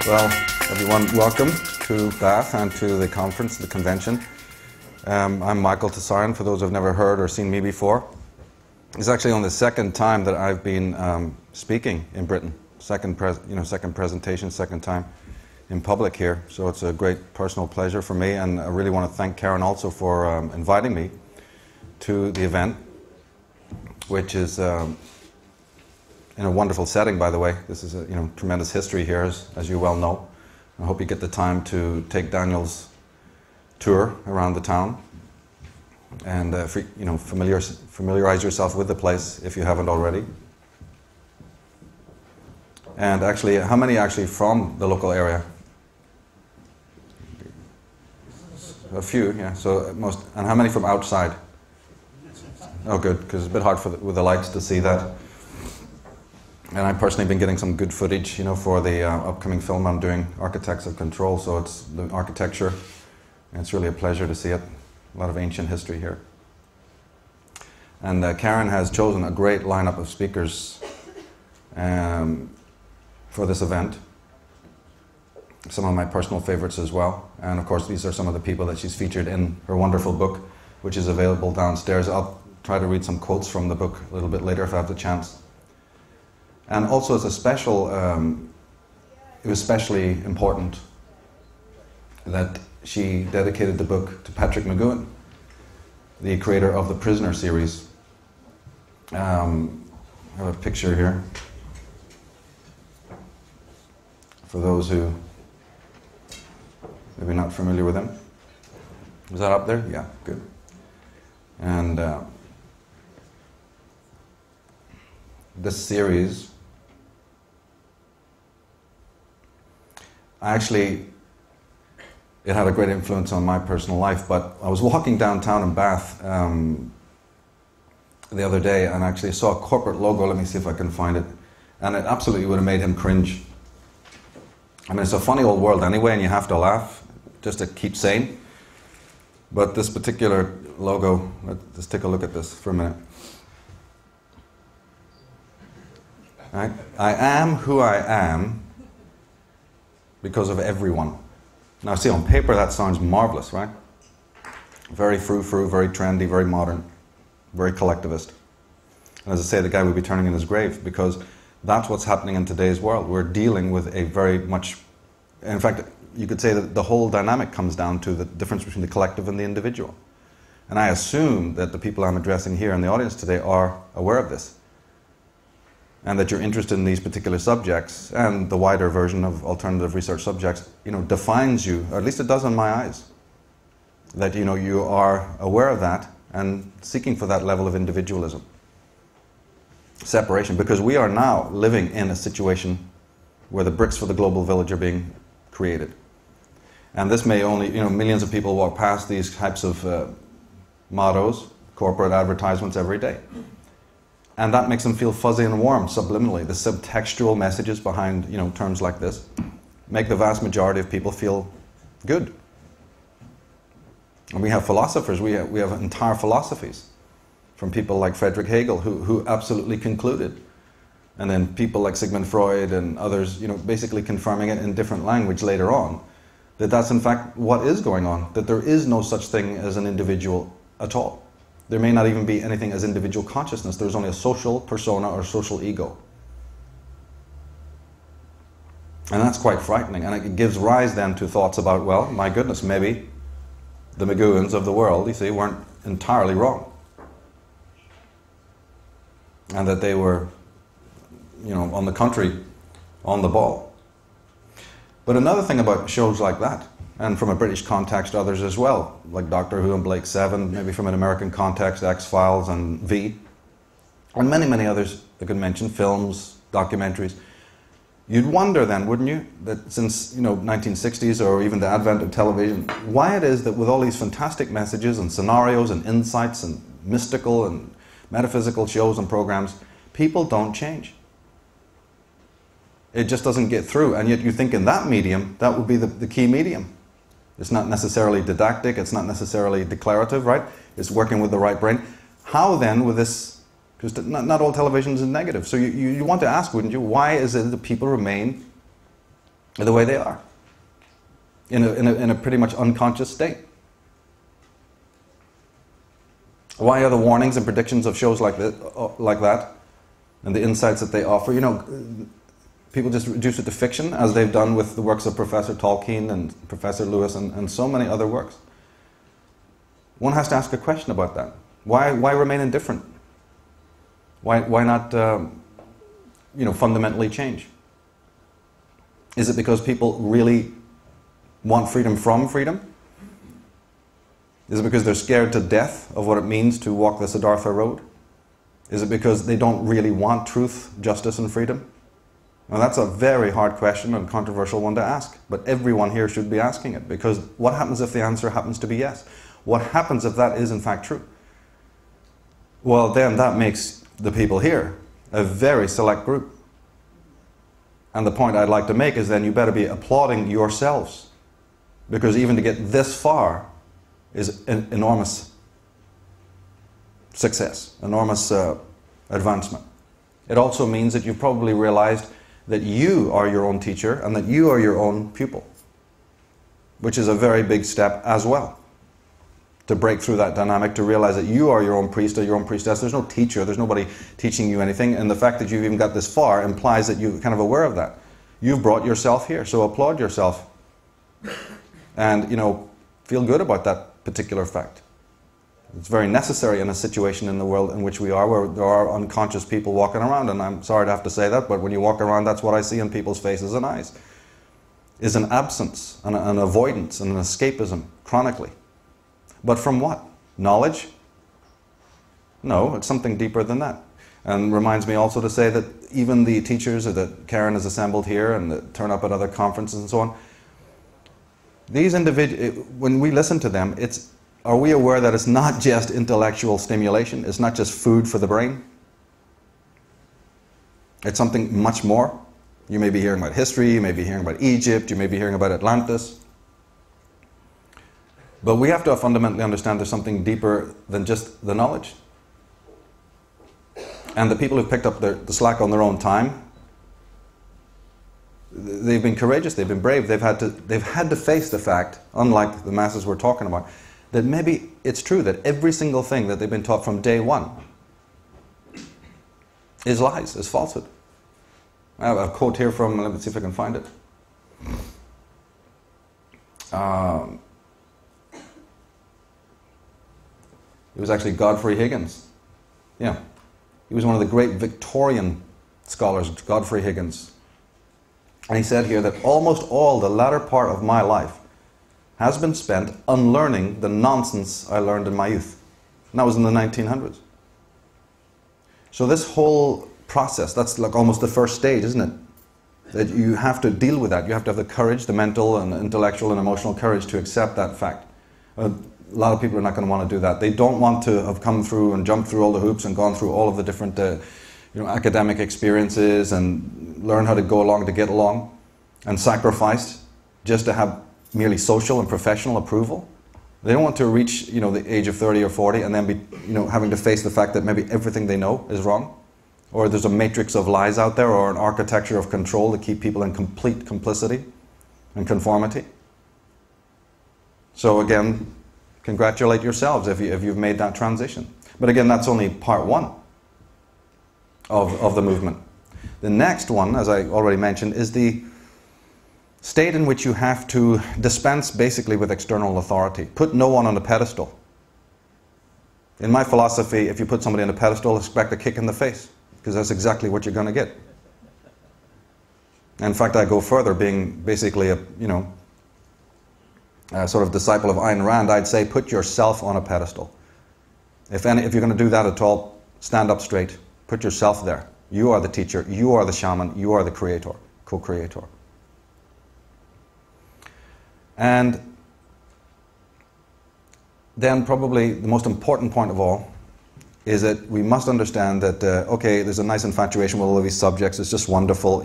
Well, everyone, welcome to Bath and to the conference, the convention. I'm Michael Tsarion, for those who have never heard or seen me before. It's actually only the second time that I've been speaking in Britain. Second presentation, second time in public here. So it's a great personal pleasure for me, and I really want to thank Karen also for inviting me to the event, which is in a wonderful setting, by the way. This is a tremendous history here, as you well know. I hope you get the time to take Daniel's tour around the town and familiarize yourself with the place if you haven't already. And actually, how many actually from the local area? A few, yeah. So most, and how many from outside? Oh, good, because it's a bit hard with the lights to see that. And I've personally been getting some good footage, for the upcoming film I'm doing, Architects of Control. So it's the architecture, and it's really a pleasure to see it. A lot of ancient history here. And Karen has chosen a great lineup of speakers for this event. Some of my personal favorites as well. And of course, these are some of the people that she's featured in her wonderful book, which is available downstairs. I'll try to read some quotes from the book a little bit later if I have the chance. And also, it's a special, it was especially important that she dedicated the book to Patrick McGoohan, the creator of the Prisoner series. I have a picture here for those who maybe not familiar with him. Is that up there? Yeah, good. And this series, it had a great influence on my personal life, but I was walking downtown in Bath the other day and actually saw a corporate logo. Let me see if I can find it. And it absolutely would have made him cringe. I mean, it's a funny old world anyway, and you have to laugh just to keep sane. But this particular logo, let's take a look at this for a minute. Right? I am who I am because of everyone. Now, see, on paper that sounds marvelous, right? Very frou-frou, very trendy, very modern, very collectivist. And as I say, the guy would be turning in his grave, because that's what's happening in today's world. We're dealing with a very much, in fact, you could say that the whole dynamic comes down to the difference between the collective and the individual. And I assume that the people I'm addressing here in the audience today are aware of this, and that you're interested in these particular subjects, and the wider version of alternative research subjects, defines you, or at least it does in my eyes, that you are aware of that and seeking for that level of individualism, separation, because we are now living in a situation where the bricks for the global village are being created. And this may only, millions of people walk past these types of mottos, corporate advertisements every day. And that makes them feel fuzzy and warm subliminally. The subtextual messages behind terms like this make the vast majority of people feel good. And we have philosophers, we have entire philosophies from people like Friedrich Hegel who absolutely concluded. And then people like Sigmund Freud and others, basically confirming it in different language later on, that that's in fact what is going on, that there is no such thing as an individual at all. There may not even be anything as individual consciousness. There's only a social persona or social ego. And that's quite frightening. And it gives rise then to thoughts about, well, my goodness, maybe the McGoohans of the world, you see, weren't entirely wrong. And that they were, on the contrary, on the ball. But another thing about shows like that, and from a British context, others as well, like Doctor Who and Blake 7, maybe from an American context, X-Files and V, and many, many others I could mention, films, documentaries. You'd wonder then, wouldn't you, that since 1960s or even the advent of television, why it is that with all these fantastic messages and scenarios and insights and mystical and metaphysical shows and programs, people don't change. It just doesn't get through, and yet you think in that medium, that would be the key medium. It's not necessarily didactic, it's not necessarily declarative, right? It's working with the right brain. How then with this, because not all television is negative, so you want to ask, wouldn't you, why is it that people remain the way they are, in a pretty much unconscious state. Why are the warnings and predictions of shows like that, and the insights that they offer, people just reduce it to fiction, as they've done with the works of Professor Tolkien and Professor Lewis and so many other works? One has to ask a question about that. Why remain indifferent? Why not fundamentally change? Is it because people really want freedom from freedom? Is it because they're scared to death of what it means to walk the Siddhartha road? Is it because they don't really want truth, justice, and freedom? Now that's a very hard question and controversial one to ask, but everyone here should be asking it, because what happens if the answer happens to be yes? What happens if that is in fact true? Well, then that makes the people here a very select group. And the point I'd like to make is then you better be applauding yourselves, because even to get this far is an enormous success, enormous advancement. It also means that you've probably realized that you are your own teacher and that you are your own pupil, which is a very big step as well. To break through that dynamic, to realize that you are your own priest or your own priestess. There's no teacher, there's nobody teaching you anything, and the fact that you've even got this far implies that you're kind of aware of that. You've brought yourself here, so applaud yourself. And, feel good about that particular fact. It's very necessary in a situation in the world in which we are, where there are unconscious people walking around, and I'm sorry to have to say that, but when you walk around, that's what I see in people's faces and eyes, is an absence, an avoidance, and an escapism, chronically. But from what? Knowledge? No, it's something deeper than that. And reminds me also to say that even the teachers that Karen has assembled here and that turn up at other conferences and so on, these individuals, when we listen to them, are we aware that it's not just intellectual stimulation, it's not just food for the brain? It's something much more. You may be hearing about history, you may be hearing about Egypt, you may be hearing about Atlantis. But we have to fundamentally understand there's something deeper than just the knowledge. And the people who've picked up the slack on their own time, they've been courageous, they've been brave, they've had to face the fact, unlike the masses we're talking about, that maybe it's true that every single thing that they've been taught from day one is lies, is falsehood. I have a quote here from, let me see if I can find it. It was actually Godfrey Higgins. Yeah. He was one of the great Victorian scholars, Godfrey Higgins. And he said here that almost all the latter part of my life has been spent unlearning the nonsense I learned in my youth. And that was in the 1900s. So this whole process, that's like almost the first stage, isn't it? That you have to deal with that. You have to have the courage, the mental and intellectual and emotional courage to accept that fact. A lot of people are not going to want to do that. They don't want to have come through and jumped through all the hoops and gone through all of the different academic experiences and learn how to go along to get along and sacrificed just to have merely social and professional approval. They don't want to reach the age of 30 or 40 and then be having to face the fact that maybe everything they know is wrong, or there's a matrix of lies out there, or an architecture of control to keep people in complete complicity and conformity. So again, congratulate yourselves if you've made that transition. But again, that's only part one of the movement. The next one, as I already mentioned, is the state in which you have to dispense basically with external authority. Put no one on a pedestal. In my philosophy, if you put somebody on a pedestal, expect a kick in the face, because that's exactly what you're going to get. In fact, I go further, being basically a sort of disciple of Ayn Rand, I'd say put yourself on a pedestal. If you're going to do that at all, stand up straight. Put yourself there. You are the teacher, you are the shaman, you are the creator, co-creator. And then probably the most important point of all is that we must understand that, okay, there's a nice infatuation with all of these subjects, it's just wonderful.